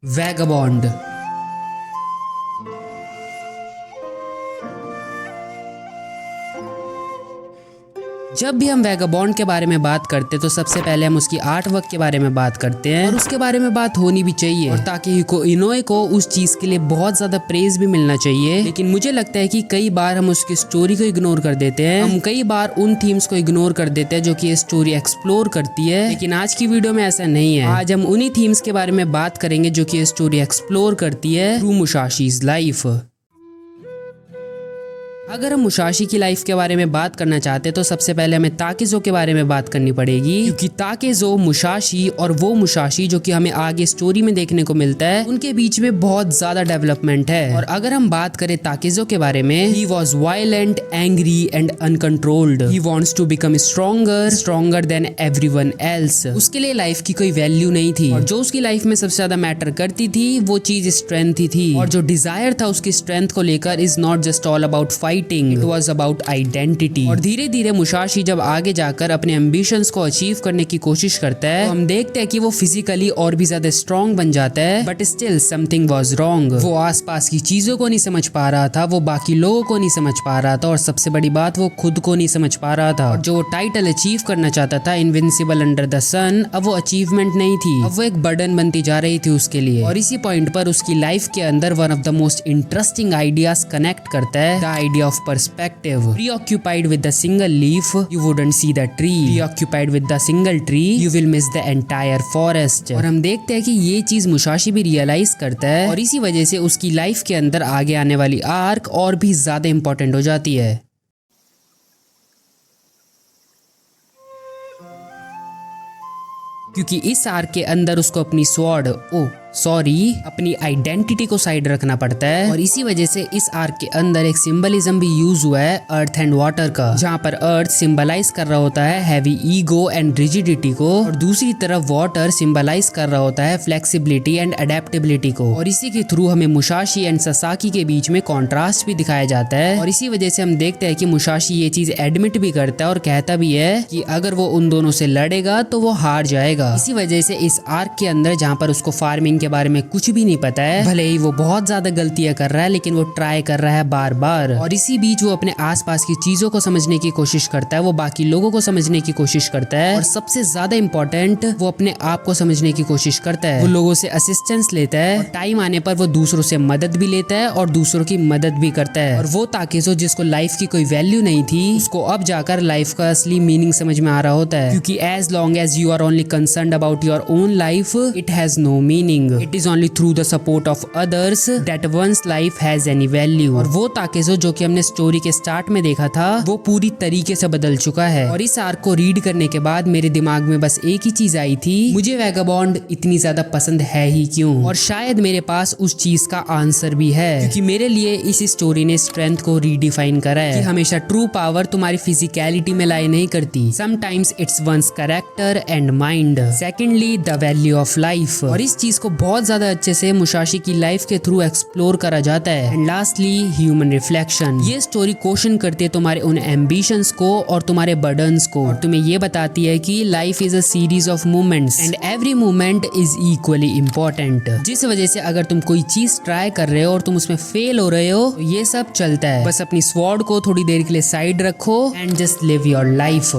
वैगबॉन्ड। जब भी हम वैगबॉन्ड के बारे में बात करते हैं तो सबसे पहले हम उसकी आर्ट वर्क के बारे में बात करते हैं और उसके बारे में बात होनी भी चाहिए, और ताकि हिको इनोए को उस चीज के लिए बहुत ज्यादा प्रेज भी मिलना चाहिए। लेकिन मुझे लगता है कि कई बार हम उसकी स्टोरी को इग्नोर कर देते हैं, हम कई बार उन थीम्स को इग्नोर कर देते हैं जो कि ये स्टोरी एक्सप्लोर करती है। लेकिन आज की वीडियो में ऐसा नहीं है। आज हम उन्हीं थीम्स के बारे में बात करेंगे जो कि ये स्टोरी एक्सप्लोर करती है थ्रू मुसाशीज लाइफ। अगर हम मुसाशी की लाइफ के बारे में बात करना चाहते हैं तो सबसे पहले हमें ताकेज़ो के बारे में बात करनी पड़ेगी, क्योंकि ताकेज़ो मुसाशी और वो मुसाशी जो कि हमें आगे स्टोरी में देखने को मिलता है उनके बीच में बहुत ज्यादा डेवलपमेंट है। और अगर हम बात करें ताकेज़ो के बारे में, he was violent, angry and uncontrolled. He wants to become stronger than everyone else. उसके लिए लाइफ की कोई वैल्यू नहीं थी, और जो उसकी लाइफ में सबसे ज्यादा मैटर करती थी वो चीज स्ट्रेंथ ही थी। और जो डिजायर था उसकी स्ट्रेंथ को लेकर is not just all about fight, it was about identity. और धीरे धीरे मुसाशी जब आगे जाकर अपने एम्बिशंस को अचीव करने की कोशिश करता है तो हम देखते हैं कि वो फिजिकली और भी ज्यादा स्ट्रॉन्ग बन जाता है, but still something was wrong. वो आसपास की चीजों को नहीं समझ पा रहा था, वो बाकी लोगों को नहीं समझ पा रहा था, और सबसे बड़ी बात वो खुद को नहीं समझ पा रहा था। और जो वो टाइटल अचीव करना चाहता था, इनविंसिबल अंडर द सन, अब वो अचीवमेंट नहीं थी, अब वो एक बर्डन बनती जा रही थी उसके लिए। और इसी पॉइंट पर उसकी लाइफ के अंदर one of the most interesting ideas connect करता है, the idea of perspective. Preoccupied with the single leaf, you wouldn't see the tree. Preoccupied with the single tree, you will miss the entire forest. और हम देखते हैं कि ये चीज Musashi भी रियलाइज करता है, और इसी वजह से उसकी लाइफ के अंदर आगे आने वाली आर्क और भी ज्यादा इंपॉर्टेंट हो जाती है। क्योंकि इस आर्क के अंदर उसको अपनी स्वॉर्ड अपनी आइडेंटिटी को साइड रखना पड़ता है। और इसी वजह से इस आर्क के अंदर एक सिंबलिज्म भी यूज हुआ है अर्थ एंड वाटर का, जहाँ पर अर्थ सिंबलाइज कर रहा होता है हैवी ईगो एंड रिजिडिटी को, और दूसरी तरफ वाटर सिंबलाइज कर रहा होता है फ्लेक्सिबिलिटी एंड अडेप्टेबिलिटी को। और इसी के थ्रू हमें मुसाशी एंड ससाकी के बीच में कॉन्ट्रास्ट भी दिखाया जाता है। और इसी वजह से हम देखते हैं कि मुसाशी ये चीज एडमिट भी करता है और कहता भी है कि अगर वो उन दोनों से लड़ेगा तो वो हार जाएगा। इसी वजह से इस आर्क के अंदर, जहाँ पर उसको फार्मिंग के बारे में कुछ भी नहीं पता है, भले ही वो बहुत ज्यादा गलतियां कर रहा है, लेकिन वो ट्राई कर रहा है बार बार। और इसी बीच वो अपने आसपास की चीजों को समझने की कोशिश करता है, वो बाकी लोगों को समझने की कोशिश करता है, और सबसे ज्यादा इंपॉर्टेंट वो अपने आप को समझने की कोशिश करता है। वो लोगों से असिस्टेंस लेता है, और टाइम आने पर वो दूसरों से मदद भी लेता है और दूसरों की मदद भी करता है। और वो ताकेज़ो जिसको लाइफ की कोई वैल्यू नहीं थी, उसको अब जाकर लाइफ का असली मीनिंग समझ में आ रहा होता है। क्योंकि as long as you are only concerned about your own life, it has no meaning. It is only through the support of others that one's life has any value. और वो ताकेज़ो जो कि हमने स्टोरी के स्टार्ट में देखा था वो पूरी तरीके से बदल चुका है। और इस आर्क को रीड करने के बाद मेरे दिमाग में बस एक ही चीज आई थी, मुझे वैगबॉन्ड इतनी ज्यादा पसंद है ही क्यों। और शायद मेरे पास उस चीज का आंसर भी है, क्योंकि मेरे लिए इस स्टोरी ने स्ट्रेंथ को रीडिफाइन करा है कि हमेशा ट्रू पावर तुम्हारी फिजिकलिटी में लाई नहीं करती, sometimes it's one's character and mind. Secondly, the value of life, और इस चीज को बहुत ज्यादा अच्छे से मुसाशी की लाइफ के थ्रू एक्सप्लोर करा जाता है। And lastly, human reflection. ये स्टोरी क्वेश्चन करती है तुम्हारे उन एम्बिशंस को और तुम्हारे बर्डन्स को, और तुम्हें ये बताती है कि life is a series of movements and every movement is equally important. जिस वजह से अगर तुम कोई चीज ट्राई कर रहे हो और तुम उसमें फेल हो रहे हो तो ये सब चलता है, बस अपनी स्वॉर्ड को थोड़ी देर के लिए साइड रखो and just live your life.